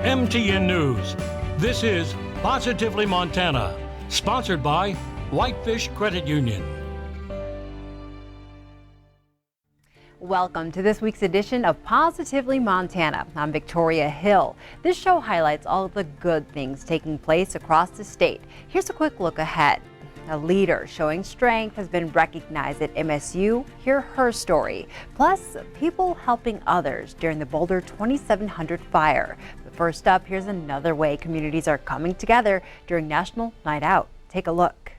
MTN News. This is Positively Montana, sponsored by Whitefish Credit Union. Welcome to this week's edition of Positively Montana. I'm Victoria Hill. This show highlights all of the good things taking place across the state. Here's a quick look ahead. A leader showing strength has been recognized at MSU. Hear her story. Plus, people helping others during the Boulder 2700 fire. But first up, here's another way communities are coming together during National Night Out. Take a look.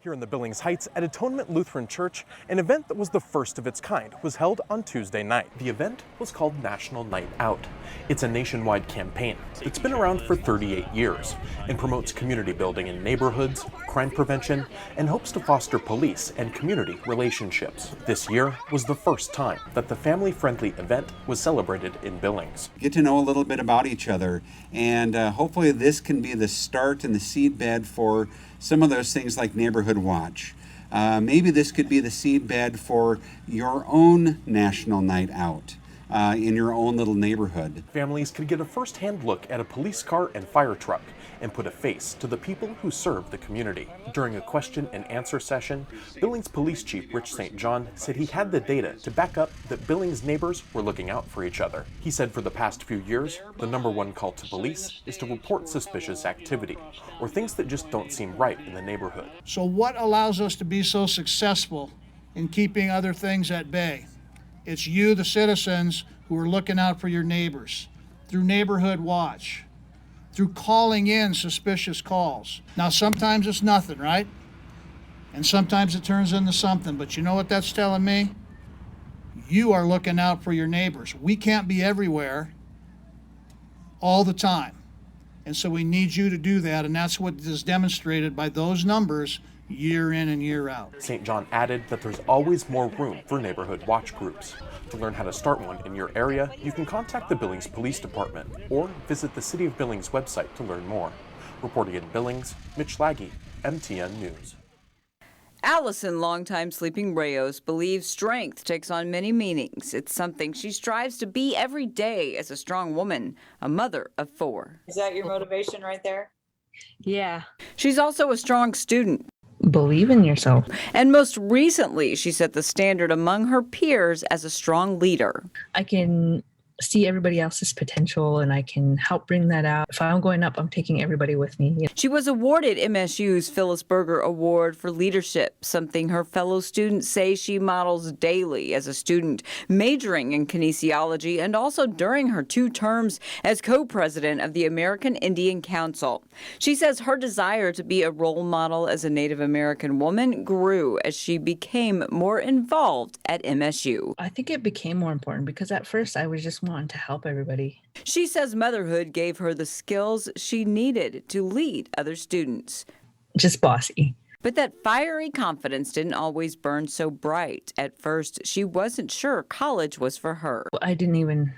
Here in the Billings Heights at Atonement Lutheran Church, an event that was the first of its kind was held on Tuesday night. The event was called National Night Out. It's a nationwide campaign that's been around for 38 years and promotes community building in neighborhoods, crime prevention, and hopes to foster police and community relationships. This year was the first time that the family-friendly event was celebrated in Billings. Get to know a little bit about each other, and hopefully this can be the start and the seed bed for some of those things like Neighborhood Watch. Maybe this could be the seed bed for your own National Night Out in your own little neighborhood. Families could get a first-hand look at a police car and fire truck and put a face to the people who serve the community. During a question and answer session, Billings Police Chief Rich St. John said he had the data to back up that Billings neighbors were looking out for each other. He said for the past few years, the #1 call to police is to report suspicious activity or things that just don't seem right in the neighborhood. So what allows us to be so successful in keeping other things at bay? It's you, the citizens, who are looking out for your neighbors through Neighborhood Watch, through calling in suspicious calls. Now, sometimes it's nothing, right? And sometimes it turns into something, but you know what that's telling me? You are looking out for your neighbors. We can't be everywhere all the time. And so we need you to do that, and that's what is demonstrated by those numbers year in and year out. St. John added that there's always more room for Neighborhood Watch groups. To learn how to start one in your area, you can contact the Billings Police Department or visit the City of Billings website to learn more. Reporting in Billings, Mitch Laggy, MTN News. Allison, longtime sleeping Rayos, believes strength takes on many meanings. It's something she strives to be every day as a strong woman, a mother of 4. Is that your motivation right there? Yeah. She's also a strong student. Believe in yourself. And most recently, she set the standard among her peers as a strong leader. I can see everybody else's potential and I can help bring that out. If I'm going up, I'm taking everybody with me. She was awarded MSU's Phyllis Berger Award for Leadership, something her fellow students say she models daily as a student, majoring in kinesiology and also during her 2 terms as co-president of the American Indian Council. She says her desire to be a role model as a Native American woman grew as she became more involved at MSU. I think it became more important because at first I was just wanting to help everybody. She says motherhood gave her the skills she needed to lead other students. Just bossy. But that fiery confidence didn't always burn so bright. At first, she wasn't sure college was for her. I didn't even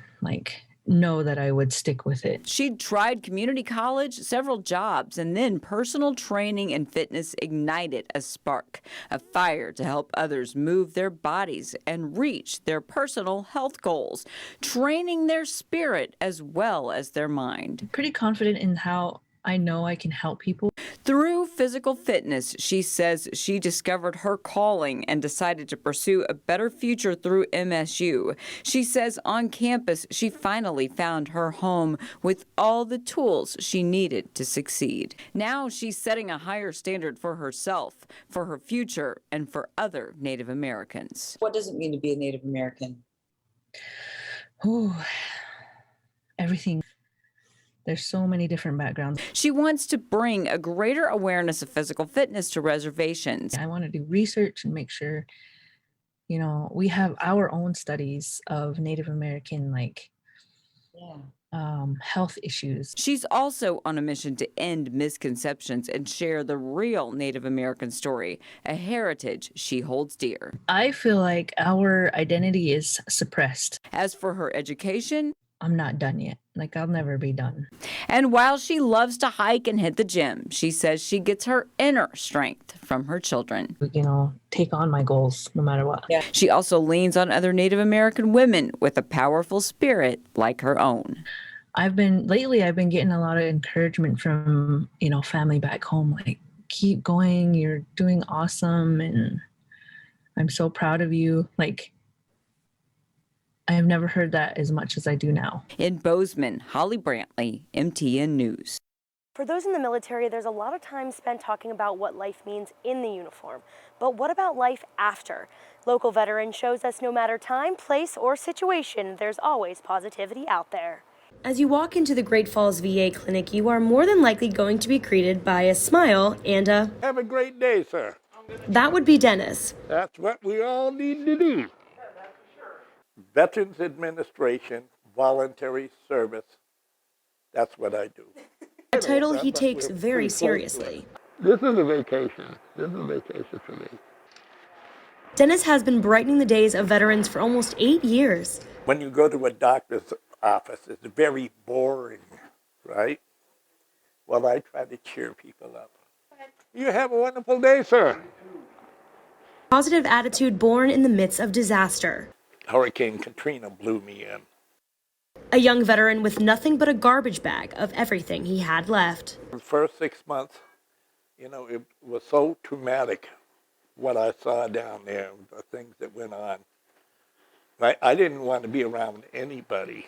know that I would stick with it. She'd tried community college, several jobs, and then personal training and fitness ignited a spark, a fire to help others move their bodies and reach their personal health goals, training their spirit as well as their mind. Pretty confident in how I know I can help people. Through physical fitness, she says she discovered her calling and decided to pursue a better future through MSU. She says on campus, she finally found her home with all the tools she needed to succeed. Now she's setting a higher standard for herself, for her future, and for other Native Americans. What does it mean to be a Native American? Oh, everything. There's so many different backgrounds. She wants to bring a greater awareness of physical fitness to reservations. I want to do research and make sure, we have our own studies of Native American, health issues. She's also on a mission to end misconceptions and share the real Native American story, a heritage she holds dear. I feel like our identity is suppressed. As for her education, I'm not done yet. I'll never be done. And while she loves to hike and hit the gym, she says she gets her inner strength from her children. Take on my goals no matter what. Yeah. She also leans on other Native American women with a powerful spirit like her own. I've been getting a lot of encouragement from, family back home, like, keep going, you're doing awesome, and I'm so proud of you. Like, I have never heard that as much as I do now. In Bozeman, Holly Brantley, MTN News. For those in the military, there's a lot of time spent talking about what life means in the uniform. But what about life after? Local veteran shows us no matter time, place, or situation, there's always positivity out there. As you walk into the Great Falls VA clinic, you are more than likely going to be greeted by a smile and a "Have a great day, sir." That would be Dennis. That's what we all need to do. Veterans Administration, voluntary service. That's what I do. A title he takes very seriously. This is a vacation. This is a vacation for me. Dennis has been brightening the days of veterans for almost 8 years. When you go to a doctor's office, it's very boring, right? Well, I try to cheer people up. You have a wonderful day, sir. Positive attitude born in the midst of disaster. Hurricane Katrina blew me in. A young veteran with nothing but a garbage bag of everything he had left. The first 6 months, it was so traumatic what I saw down there, the things that went on. I didn't want to be around anybody.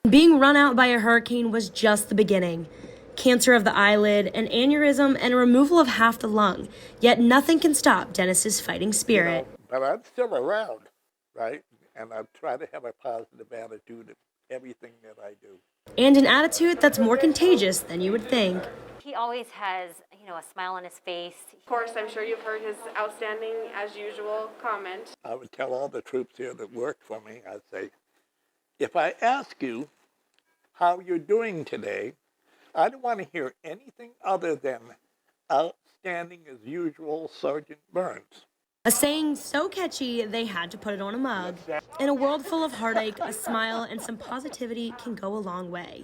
Being run out by a hurricane was just the beginning. Cancer of the eyelid, an aneurysm, and a removal of half the lung. Yet nothing can stop Dennis's fighting spirit. But I'm still around, right? And I try to have a positive attitude in everything that I do. And an attitude that's more contagious than you would think. He always has, a smile on his face. Of course, I'm sure you've heard his outstanding, as usual, comment. I would tell all the troops here that work for me, I'd say, if I ask you how you're doing today, I don't want to hear anything other than outstanding as usual, Sergeant Burns. A saying so catchy, they had to put it on a mug. In a world full of heartache, a smile and some positivity can go a long way.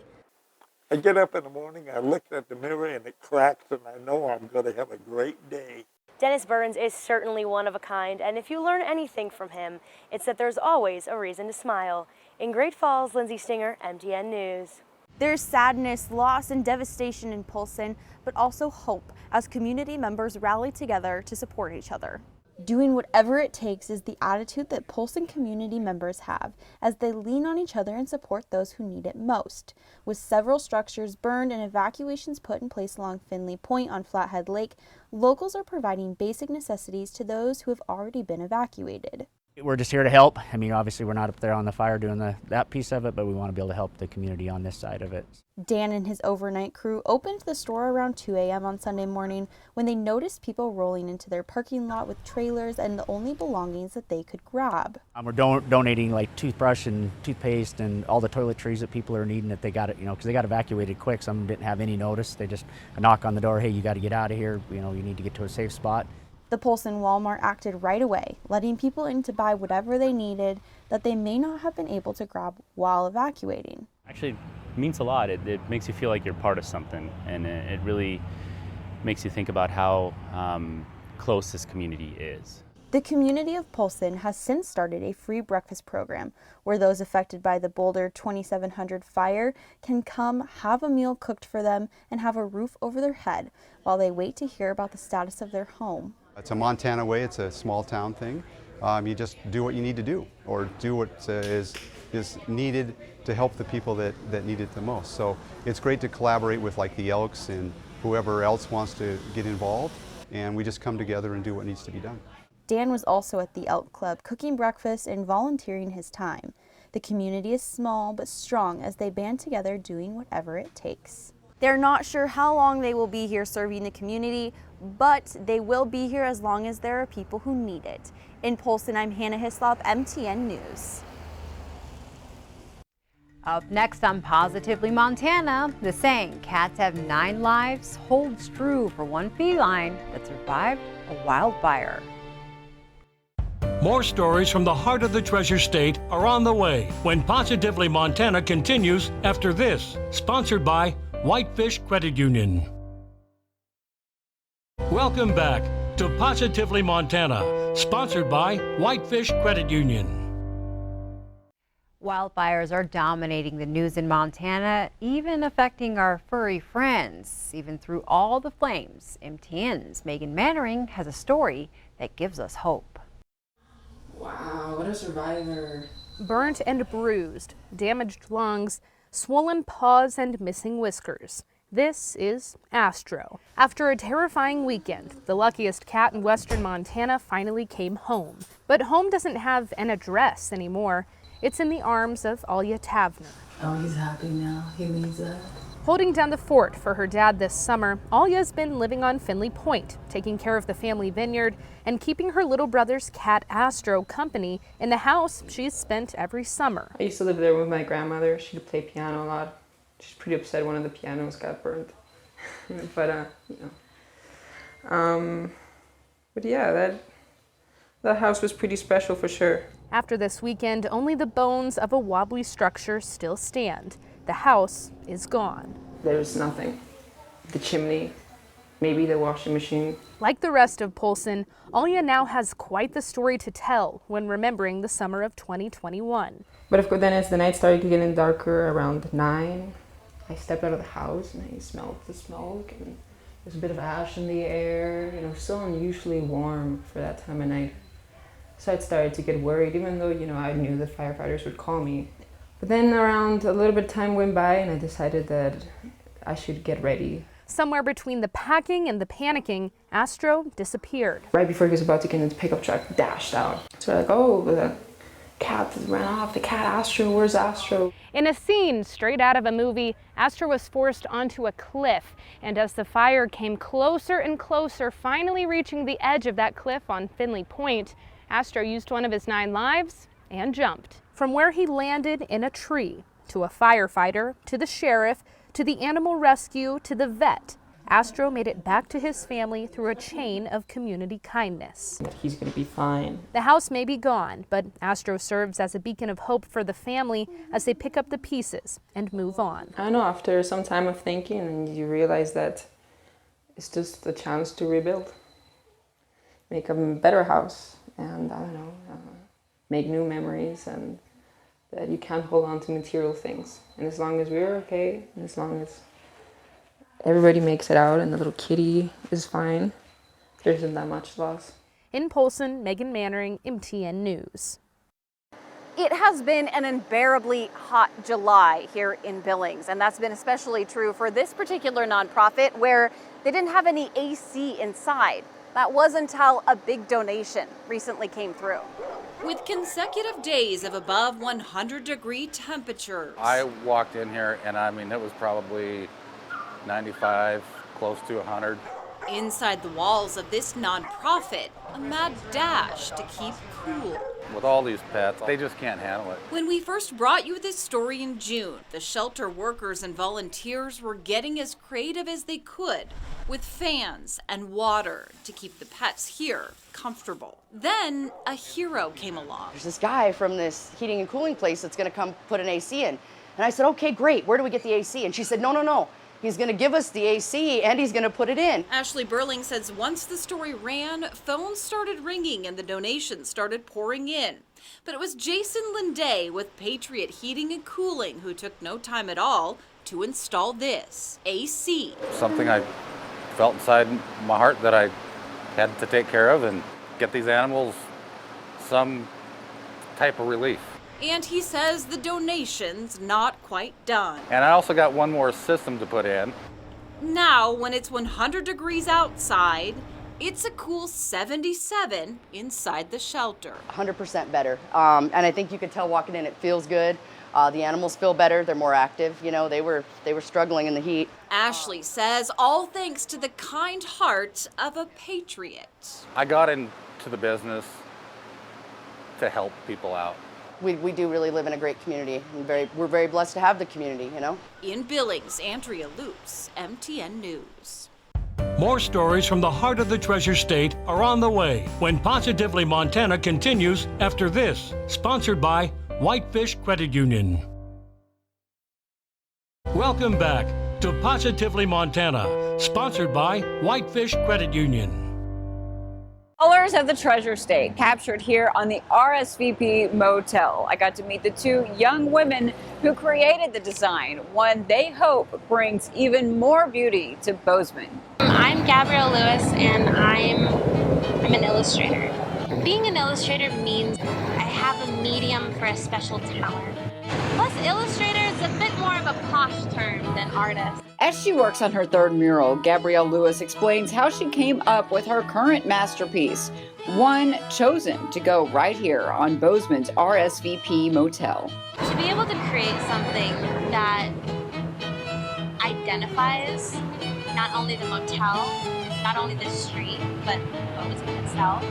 I get up in the morning, I look at the mirror and it cracks and I know I'm going to have a great day. Dennis Burns is certainly one of a kind, and if you learn anything from him, it's that there's always a reason to smile. In Great Falls, Lindsay Stinger, MTN News. There's sadness, loss, and devastation in Polson, but also hope as community members rally together to support each other. Doing whatever it takes is the attitude that Polson community members have as they lean on each other and support those who need it most. With several structures burned and evacuations put in place along Finley Point on Flathead Lake, locals are providing basic necessities to those who have already been evacuated. We're just here to help. I mean, obviously we're not up there on the fire doing that piece of it, but we want to be able to help the community on this side of it. Dan and his overnight crew opened the store around 2 a.m. on Sunday morning when they noticed people rolling into their parking lot with trailers and the only belongings that they could grab. We're donating like toothbrush and toothpaste and all the toiletries that people are needing that they got it, because they got evacuated quick. Some didn't have any notice. They just knock on the door, hey, you got to get out of here. You need to get to a safe spot. The Polson Walmart acted right away, letting people in to buy whatever they needed that they may not have been able to grab while evacuating. Actually, it means a lot. It makes you feel like you're part of something, and it really makes you think about how close this community is. The community of Polson has since started a free breakfast program where those affected by the Boulder 2700 fire can come, have a meal cooked for them, and have a roof over their head while they wait to hear about the status of their home. It's a Montana way, it's a small town thing. You just do what you need to do, or do what is needed to help the people that need it the most. So it's great to collaborate with like the Elks and whoever else wants to get involved, and we just come together and do what needs to be done. Dan was also at the Elk Club cooking breakfast and volunteering his time. The community is small but strong as they band together doing whatever it takes. They're not sure how long they will be here serving the community, but they will be here as long as there are people who need it. In Polson, I'm Hannah Hislop, MTN News. Up next on Positively Montana, the saying, cats have 9 lives, holds true for one feline that survived a wildfire. More stories from the heart of the Treasure State are on the way when Positively Montana continues after this, sponsored by Whitefish Credit Union. Welcome back to Positively Montana, sponsored by Whitefish Credit Union. Wildfires are dominating the news in Montana, even affecting our furry friends. Even through all the flames, MTN's Megan Mannering has a story that gives us hope. Wow, what a survivor. Burnt and bruised, damaged lungs, swollen paws, and missing whiskers. This is Astro. After a terrifying weekend, the luckiest cat in western Montana finally came home. But home doesn't have an address anymore. It's in the arms of Alya Tavner. Oh, he's happy now. He means that. Holding down the fort for her dad this summer, Alya's been living on Finley Point, taking care of the family vineyard and keeping her little brother's cat Astro company in the house she's spent every summer. I used to live there with my grandmother. She'd play piano a lot. She's pretty upset one of the pianos got burnt. But yeah, that house was pretty special for sure. After this weekend, only the bones of a wobbly structure still stand. The house is gone. There's nothing. The chimney, maybe the washing machine. Like the rest of Polson, Alya now has quite the story to tell when remembering the summer of 2021. But of course, then as the night started getting darker around 9, I stepped out of the house and I smelled the smoke and there's a bit of ash in the air, so unusually warm for that time of night. So I started to get worried, even though, I knew the firefighters would call me. But then around a little bit of time went by and I decided that I should get ready. Somewhere between the packing and the panicking, Astro disappeared. Right before he was about to get in his pickup truck, dashed out. So we're like, oh, the cat ran off. The cat Astro, where's Astro? In a scene straight out of a movie, Astro was forced onto a cliff. And as the fire came closer and closer, finally reaching the edge of that cliff on Finley Point, Astro used one of his 9 lives and jumped. From where he landed in a tree, to a firefighter, to the sheriff, to the animal rescue, to the vet, Astro made it back to his family through a chain of community kindness. He's gonna be fine. The house may be gone, but Astro serves as a beacon of hope for the family as they pick up the pieces and move on. I know, after some time of thinking, and you realize that it's just a chance to rebuild, make a better house, and make new memories, and that you can't hold on to material things. And as long as we're okay, and as long as everybody makes it out and the little kitty is fine, there isn't that much loss. In Polson, Megan Mannering, MTN News. It has been an unbearably hot July here in Billings, and that's been especially true for this particular nonprofit where they didn't have any AC inside. That was until a big donation recently came through. With consecutive days of above 100-degree temperatures. I walked in here and it was probably 95, close to 100. Inside the walls of this nonprofit, a mad dash to keep cool. With all these pets, they just can't handle it. When we first brought you this story in June, the shelter workers and volunteers were getting as creative as they could with fans and water to keep the pets here comfortable. Then a hero came along. There's this guy from this heating and cooling place that's gonna come put an AC in. And I said, okay, great, where do we get the AC? And she said, no. He's going to give us the AC and he's going to put it in. Ashley Burling says once the story ran, phones started ringing and the donations started pouring in. But it was Jason Linday with Patriot Heating and Cooling who took no time at all to install this AC. Something I felt inside my heart that I had to take care of and get these animals some type of relief. And he says the donation's not quite done. And I also got one more system to put in. Now, when it's 100 degrees outside, it's a cool 77 inside the shelter. 100% better. And I think you could tell walking in, it feels good. The animals feel better, they're more active. They were struggling in the heat. Ashley says all thanks to the kind heart of a patriot. I got into the business to help people out. We do really live in a great community. We're very blessed to have the community, In Billings, Andrea Loops, MTN News. More stories from the heart of the Treasure State are on the way when Positively Montana continues after this, sponsored by Whitefish Credit Union. Welcome back to Positively Montana, sponsored by Whitefish Credit Union. Colors of the Treasure State, captured here on the RSVP Motel. I got to meet the two young women who created the design, one they hope brings even more beauty to Bozeman. I'm Gabrielle Lewis, and I'm an illustrator. Being an illustrator means I have a medium for a special talent. Plus, illustrator is a bit more of a posh term than artist. As she works on her third mural, Gabrielle Lewis explains how she came up with her current masterpiece, one chosen to go right here on Bozeman's RSVP Motel. To be able to create something that identifies not only the motel, not only the street, but Bozeman itself,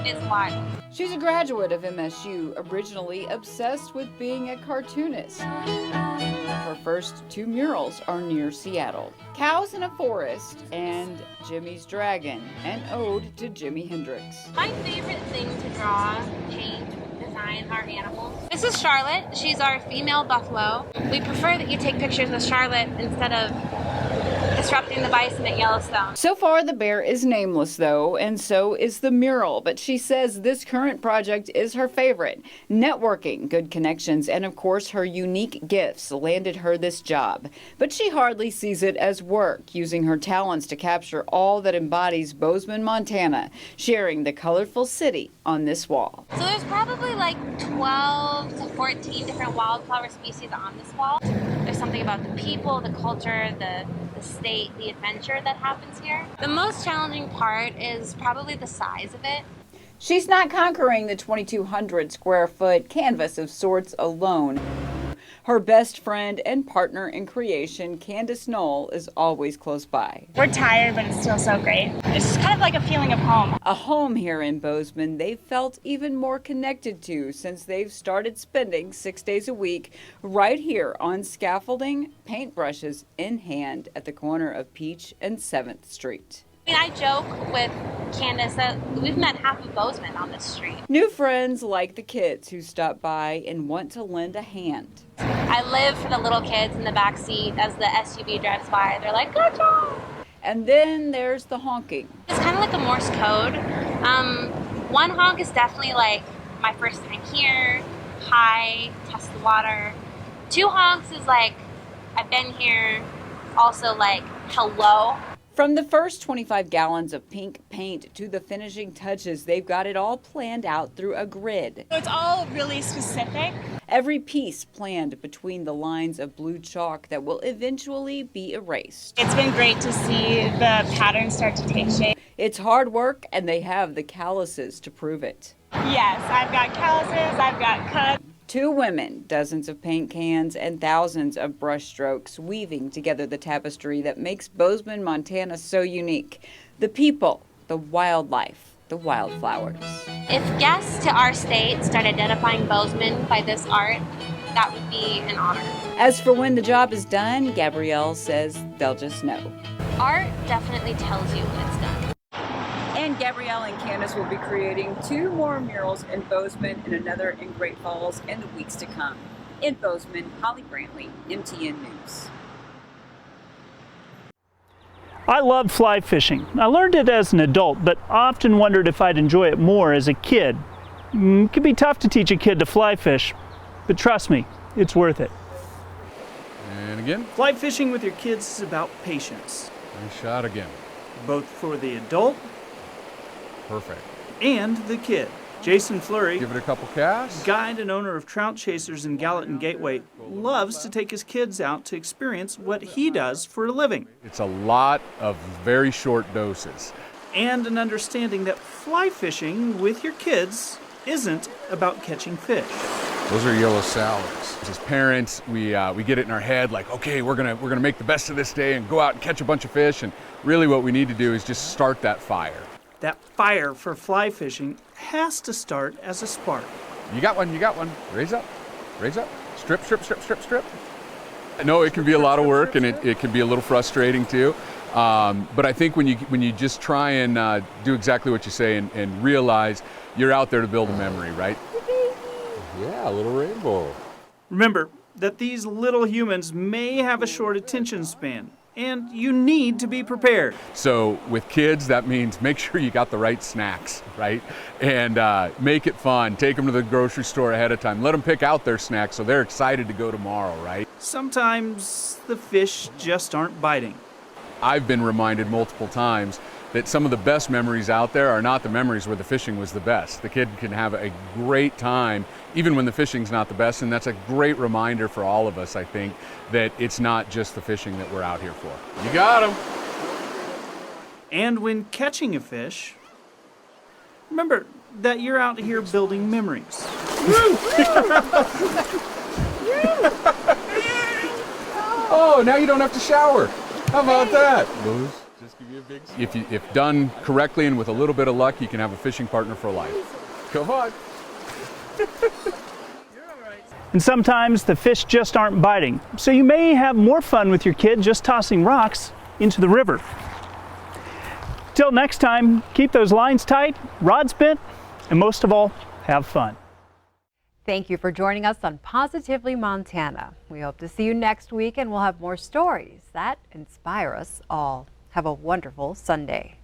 is wild. She's a graduate of MSU, originally obsessed with being a cartoonist. Her first two murals are near Seattle: Cows in a Forest and Jimmy's Dragon, an ode to Jimi Hendrix. My favorite thing to draw, paint, design are animals. This is Charlotte. She's our female buffalo. We prefer that you take pictures with Charlotte instead of disrupting the bison at Yellowstone. So far, the bear is nameless, though, and so is the mural. But she says this current project is her favorite. Networking, good connections, and of course, her unique gifts landed her this job. But she hardly sees it as work, using her talents to capture all that embodies Bozeman, Montana, sharing the colorful city on this wall. So there's probably like 12 to 14 different wildflower species on this wall. There's something about the people, the culture, the state, the adventure that happens here. The most challenging part is probably the size of it. She's not conquering the 2,200 square foot canvas of sorts alone. Her best friend and partner in creation, Candace Knoll, is always close by. We're tired, but it's still so great. It's just kind of like a feeling of home. A home here in Bozeman they've felt even more connected to since they've started spending 6 days a week right here on scaffolding, paintbrushes in hand at the corner of Peach and 7th Street. I mean, I joke with Candace that we've met half of Bozeman on this street. New friends like the kids who stop by and want to lend a hand. I live for the little kids in the back seat as the SUV drives by. They're like, good job. And then there's the honking. It's kind of like a Morse code. One honk is definitely like my first time here, hi, test the water. 2 honks is like I've been here, also like hello. From the first 25 gallons of pink paint to the finishing touches, they've got it all planned out through a grid. So it's all really specific. Every piece planned between the lines of blue chalk that will eventually be erased. It's been great to see the pattern start to take shape. It's hard work, and they have the calluses to prove it. Yes, I've got calluses, I've got cuts. 2 women, dozens of paint cans, and thousands of brush strokes weaving together the tapestry that makes Bozeman, Montana so unique. The people, the wildlife, the wildflowers. If guests to our state start identifying Bozeman by this art, that would be an honor. As for when the job is done, Gabrielle says they'll just know. Art definitely tells you when it's done. And Gabrielle and Candace will be creating 2 more murals in Bozeman and another in Great Falls in the weeks to come. In Bozeman, Holly Brantley, MTN News. I loved fly fishing. I learned it as an adult, but often wondered if I'd enjoy it more as a kid. It can be tough to teach a kid to fly fish, but trust me, it's worth it. And again. Fly fishing with your kids is about patience. Nice shot again. Both for the adult Perfect. and the kid. Jason Fleury, Give it a couple casts. guide and owner of Trout Chasers in Gallatin Gateway, loves to take his kids out to experience what he does for a living. It's a lot of very short doses. And an understanding that fly fishing with your kids isn't about catching fish. Those are yellow salads. As parents, we get it in our head like, okay, we're gonna make the best of this day and go out and catch a bunch of fish. And really, what we need to do is just start that fire. That fire for fly fishing has to start as a spark. You got one. You got one. Raise up. Raise up. Strip, strip, strip, strip, strip. I know it can be a lot of work, and it can be a little frustrating too. But I think when you just try and do exactly what you say and realize you're out there to build a memory, right? Yeah, a little rainbow. Remember that these little humans may have a short attention span, and you need to be prepared. So with kids, that means make sure you got the right snacks, right? And make it fun. Take them to the grocery store ahead of time. Let them pick out their snacks so they're excited to go tomorrow, right? Sometimes the fish just aren't biting. I've been reminded multiple times that some of the best memories out there are not the memories where the fishing was the best. The kid can have a great time even when the fishing's not the best, and that's a great reminder for all of us, I think, that it's not just the fishing that we're out here for. You got them. And when catching a fish, remember that you're out here building memories. Oh, now you don't have to shower. How about that? Just give you a big... If done correctly and with a little bit of luck, you can have a fishing partner for life. Come on. And sometimes the fish just aren't biting, so you may have more fun with your kid just tossing rocks into the river. Till next time, keep those lines tight, rods bent, and most of all, have fun. Thank you for joining us on Positively Montana. We hope to see you next week, and we'll have more stories that inspire us all. Have a wonderful Sunday.